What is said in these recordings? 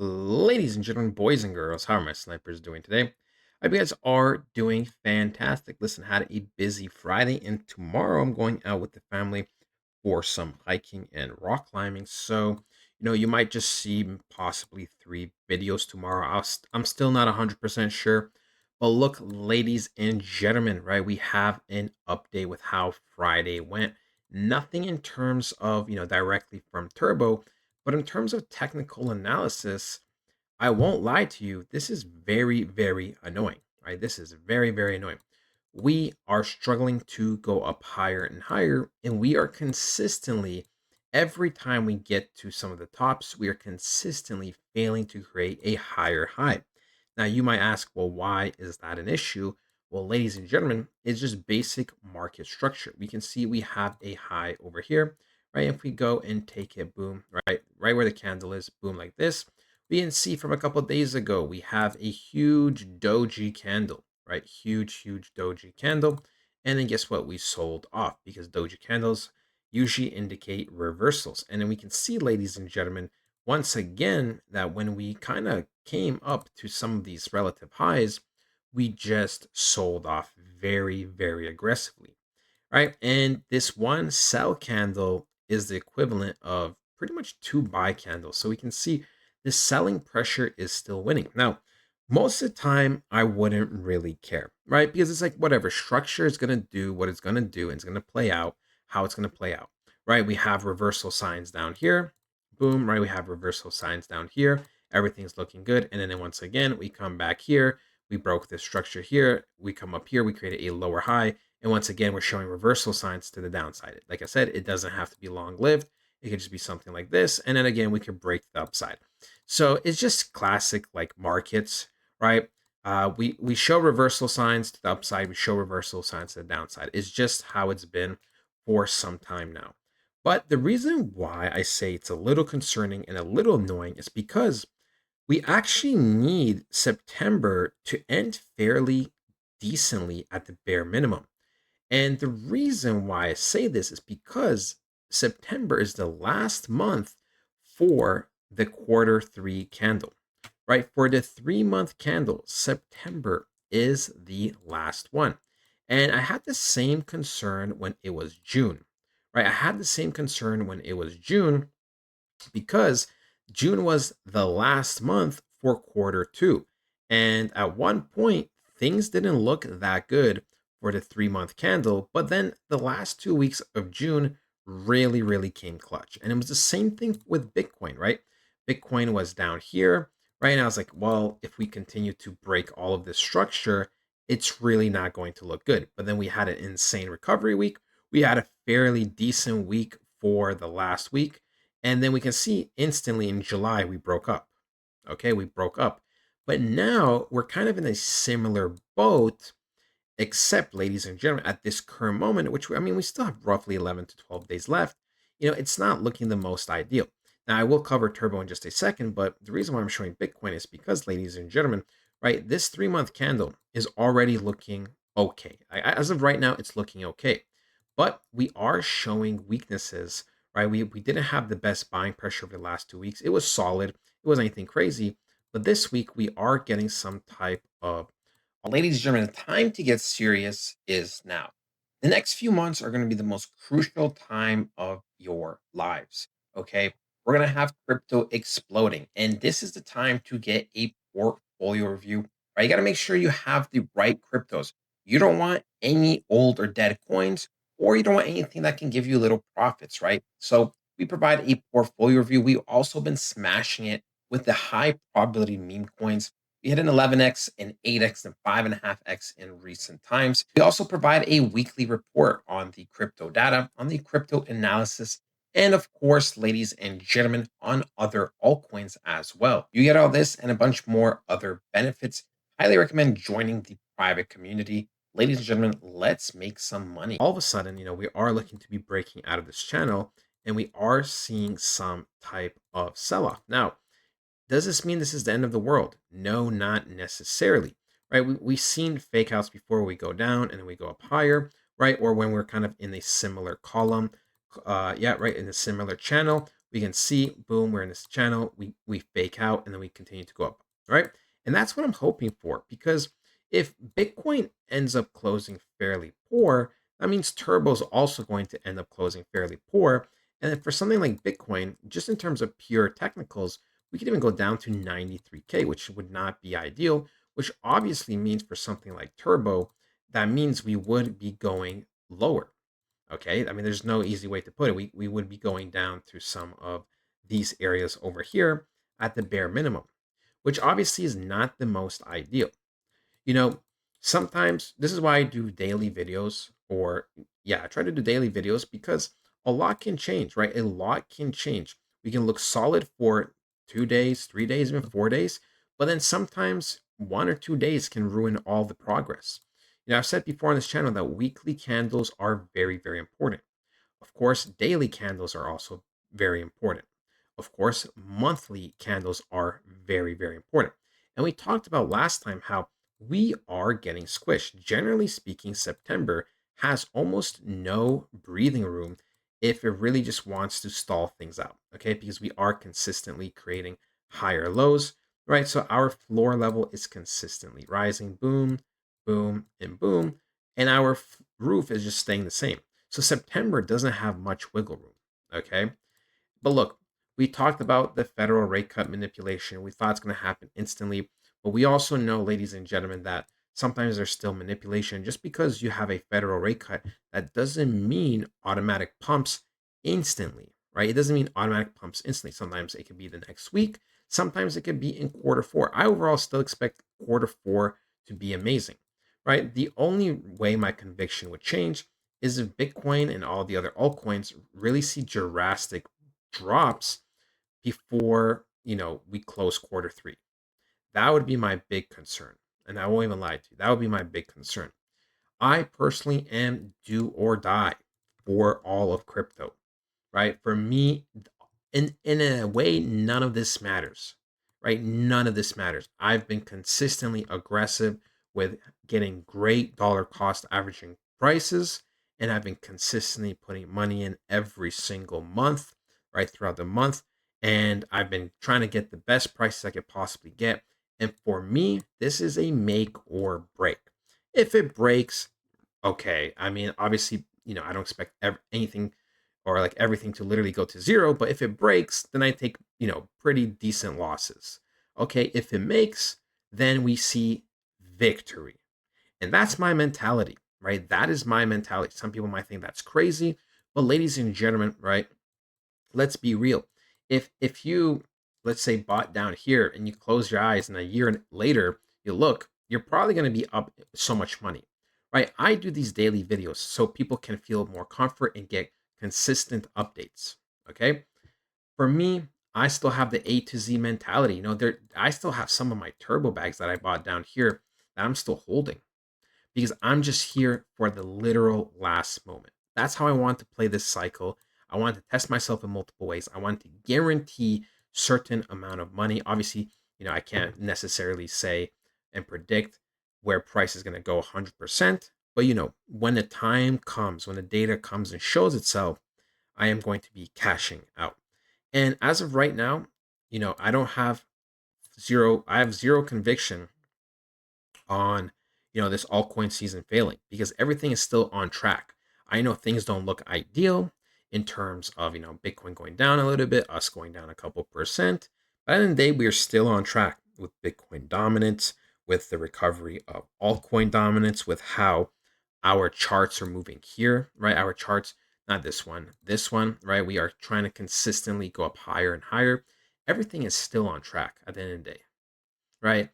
Ladies and gentlemen, boys and girls, how are my snipers doing today? I hope you guys are doing fantastic. Listen, had a busy Friday, and tomorrow I'm going out with the family for some hiking and rock climbing. So, you might just see possibly three videos tomorrow. I'm still not 100% sure. But look, ladies and gentlemen, right? We have an update with how Friday went. Nothing in terms of, directly from Turbo, but in terms of technical analysis, I won't lie to you. This is very, very annoying, right? This is very, very annoying. We are struggling to go up higher and higher, and we are consistently, every time we get to some of the tops, we are consistently failing to create a higher high. Now, you might ask, well, why is that an issue? Well, ladies and gentlemen, it's just basic market structure. We can see we have a high over here, right? If we go and take it, boom, right where the candle is, boom, like this, we can see from a couple of days ago, we have a huge doji candle, right? Huge doji candle. And then guess what? We sold off because doji candles usually indicate reversals. And then we can see, ladies and gentlemen, once again, that when we kind of came up to some of these relative highs, we just sold off very, very aggressively, right? And this one sell candle is the equivalent of pretty much two buy candles. So we can see the selling pressure is still winning. Now, most of the time, I wouldn't really care, right? Because it's like whatever structure is going to do what it's going to do, and it's going to play out how it's going to play out, right? We have reversal signs down here, boom, right? We have reversal signs down here. Everything's looking good. And then once again, we come back here. We broke this structure here. We come up here. We created a lower high. And once again, we're showing reversal signs to the downside. Like I said, it doesn't have to be long lived. It could just be something like this. And then again, we could break the upside. So it's just classic like markets, right? We show reversal signs to the upside. We show reversal signs to the downside. It's just how it's been for some time now. But the reason why I say it's a little concerning and a little annoying is because we actually need September to end fairly decently at the bare minimum. And the reason why I say this is because September is the last month for the quarter three candle, right? For the 3 month candle, September is the last one. And I had the same concern when it was June, right? I had the same concern when it was June because June was the last month for quarter two. And at one point, things didn't look that good for the 3 month candle. But then the last 2 weeks of June really, really came clutch. And it was the same thing with Bitcoin, right? Bitcoin was down here, right? And I was like, well, if we continue to break all of this structure, it's really not going to look good. But then we had an insane recovery week. We had a fairly decent week for the last week, and then we can see instantly in July, we broke up. Okay, we broke up. But now we're kind of in a similar boat, except, ladies and gentlemen, at this current moment, which I mean, we still have roughly 11 to 12 days left, it's not looking the most ideal. Now, I will cover Turbo in just a second, but the reason why I'm showing Bitcoin is because, ladies and gentlemen, right, this 3 month candle is already looking okay. As of right now, it's looking okay. But we are showing weaknesses, right? We didn't have the best buying pressure over the last 2 weeks. It was solid, it wasn't anything crazy. But this week, we are getting some type of ladies and gentlemen, the time to get serious is now. The next few months are going to be the most crucial time of your lives. Okay. We're going to have crypto exploding. And this is the time to get a portfolio review, right? You got to make sure you have the right cryptos. You don't want any old or dead coins, or you don't want anything that can give you little profits, right? So we provide a portfolio review. We've also been smashing it with the high probability meme coins. We hit an 11x, an 8x, and 5.5x in recent times. We also provide a weekly report on the crypto data, on the crypto analysis, and of course, ladies and gentlemen, on other altcoins as well. You get all this and a bunch more other benefits. Highly recommend joining the private community. Ladies and gentlemen, let's make some money. All of a sudden, we are looking to be breaking out of this channel, and we are seeing some type of sell off. Now, does this mean this is the end of the world? No, not necessarily, right? We've seen fake outs before. We go down and then we go up higher, right? Or when we're kind of in a similar column, yeah, right, in a similar channel, We can see, boom, we're in this channel. We fake out and then we continue to go up, right? And that's what I'm hoping for because if Bitcoin ends up closing fairly poor, that means Turbo is also going to end up closing fairly poor. And then for something like Bitcoin, just in terms of pure technicals, we could even go down to 93K, which would not be ideal, which obviously means for something like Turbo, that means we would be going lower. Okay. I mean, there's no easy way to put it. We would be going down to some of these areas over here at the bare minimum, which obviously is not the most ideal. You know, sometimes this is why I do daily videos, or yeah, I try to do daily videos because a lot can change, right? A lot can change. We can look solid for 2 days, 3 days, even 4 days, but then sometimes 1 or 2 days can ruin all the progress. I've said before on this channel that weekly candles are very, very important. Of course, daily candles are also very important. Of course, monthly candles are very, very important. And we talked about last time how we are getting squished. Generally speaking, September has almost no breathing room if it really just wants to stall things out, okay? Because we are consistently creating higher lows, right? So our floor level is consistently rising, boom, boom, and boom. And our roof is just staying the same. So September doesn't have much wiggle room. Okay. But look, we talked about the federal rate cut manipulation. We thought it's going to happen instantly. But we also know, ladies and gentlemen, that sometimes there's still manipulation. Just because you have a federal rate cut, that doesn't mean automatic pumps instantly, right? It doesn't mean automatic pumps instantly. Sometimes it could be the next week. Sometimes it could be in quarter four. I overall still expect quarter four to be amazing, right? The only way my conviction would change is if Bitcoin and all the other altcoins really see drastic drops before we close quarter three. That would be my big concern, and I won't even lie to you. That would be my big concern. I personally am do or die for all of crypto, right? For me, in a way, none of this matters, right? None of this matters. I've been consistently aggressive with getting great dollar cost averaging prices, and I've been consistently putting money in every single month, right throughout the month. And I've been trying to get the best prices I could possibly get. And for me, this is a make or break. If it breaks, okay. I mean, obviously, I don't expect anything or like everything to literally go to zero, but if it breaks, then I take, pretty decent losses. Okay. If it makes, then we see victory. And that's my mentality, right? That is my mentality. Some people might think that's crazy, but ladies and gentlemen, right? Let's be real. If you, let's say, bought down here and you close your eyes and a year later you look, you're probably going to be up so much money, right? I do these daily videos so people can feel more comfort and get consistent updates. Okay. For me, I still have the A to Z mentality. There I still have some of my turbo bags that I bought down here that I'm still holding because I'm just here for the literal last moment. That's how I want to play this cycle. I want to test myself in multiple ways. I want to guarantee certain amount of money. Obviously, I can't necessarily say and predict where price is going to go 100%, but when the time comes, when the data comes and shows itself, I am going to be cashing out. And as of right now, I don't have I have zero conviction on this altcoin season failing because everything is still on track. I know things don't look ideal in terms of Bitcoin going down a little bit, us going down a couple percent, but at the end of the day, we are still on track with Bitcoin dominance, with the recovery of altcoin dominance, with how our charts are moving here, right? Our charts, not this one, right? We are trying to consistently go up higher and higher. Everything is still on track at the end of the day, right?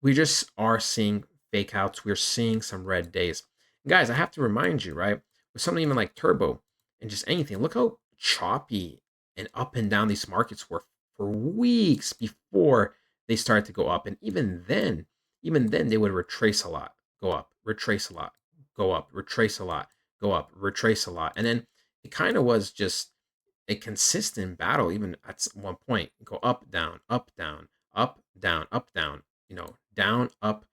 We just are seeing fake outs. We're seeing some red days. Guys, I have to remind you, right? With something even like Turbo and just anything, look how choppy and up and down these markets were for weeks before they started to go up. And even then, they would retrace a lot, go up, retrace a lot, go up, retrace a lot, go up, retrace a lot. And then it kind of was just a consistent battle, even at one point, go up, down, up, down, up, down, up, down, down, up,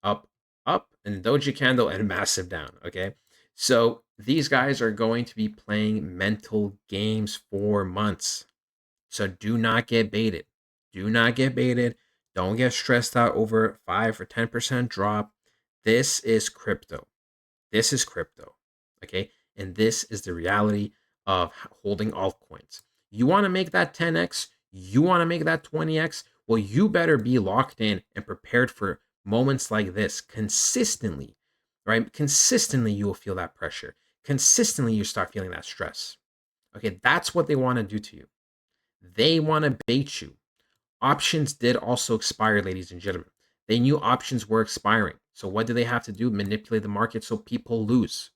up, up, and doji candle and massive down. Okay. So These guys are going to be playing mental games for months. So do not get baited. Do not get baited. Don't get stressed out over 5 or 10% drop. This is crypto. This is crypto. Okay. And this is the reality of holding altcoins. You want to make that 10x, you want to make that 20x. Well, you better be locked in and prepared for moments like this consistently, right? Consistently, you will feel that pressure. Consistently, you start feeling that stress. Okay. That's what they want to do to you. They want to bait you. Options did also expire, ladies and gentlemen. They knew options were expiring. So what do they have to do? Manipulate the market so people lose.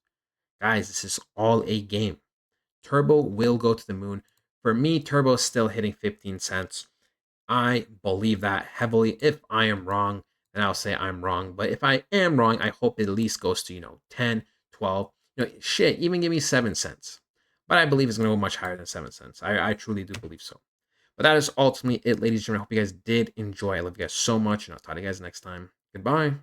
Guys, this is all a game. Turbo will go to the moon. For me, Turbo is still hitting 15 cents. I believe that heavily. If I am wrong, then I'll say I'm wrong. But if I am wrong, I hope it at least goes to, 10, 12, shit, even give me 7 cents. But I believe it's going to go much higher than 7 cents. I truly do believe so. But that is ultimately it, ladies and gentlemen. I hope you guys did enjoy. I love you guys so much, and I'll talk to you guys next time. Goodbye.